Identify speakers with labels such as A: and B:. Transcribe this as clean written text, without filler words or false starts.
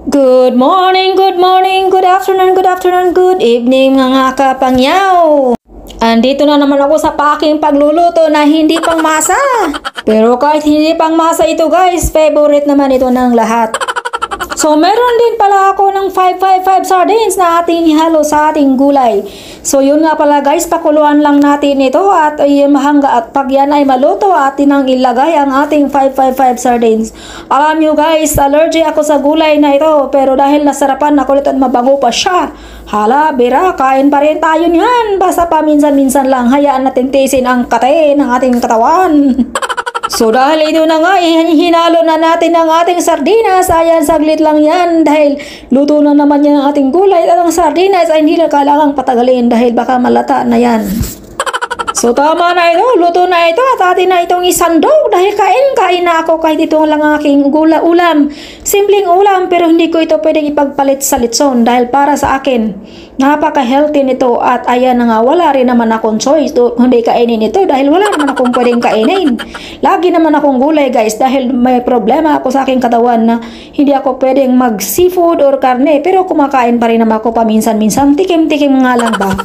A: Good morning, good afternoon, good evening mga kapangyaw. Andito na naman ako sa aking pagluluto na hindi pang masa. Pero kahit hindi pang masa ito guys, favorite naman ito ng lahat. So meron din pala ako ng 555 sardines na ating ihalo sa ating gulay. So yun nga pala guys, pakuluan lang natin ito at mahangga at pag yan ay maluto atin ang ilagay ang ating 555 sardines. Alam nyo guys, allergy ako sa gulay na ito pero dahil nasarapan ako at mabango pa siya. Hala, bira, kain pa rin tayo niyan. Basta paminsan-minsan lang, hayaan natin tiisin ang kate ng ating katawan. So dahil ito na nga, hinalo na natin ang ating sardinas. Ayan, saglit lang yan dahil luto na naman yan ang ating gulay. At ang sardinas ay hindi na kailangang patagalin dahil baka malata na yan. So tama na ito, luto na ito at atin na itong isandog dahil kain na ako kahit ito lang aking ulam. Simpleng ulam pero hindi ko ito pwedeng ipagpalit sa litson dahil para sa akin napaka-healthy nito at ayan na nga, wala rin naman akong choice kundi kainin ito dahil wala naman akong pwedeng kainin. Lagi naman akong gulay guys dahil may problema ako sa aking katawan na hindi ako pwedeng mag seafood or karne pero kumakain pa rin naman ako paminsan-minsan, tikim-tikim nga lang ba.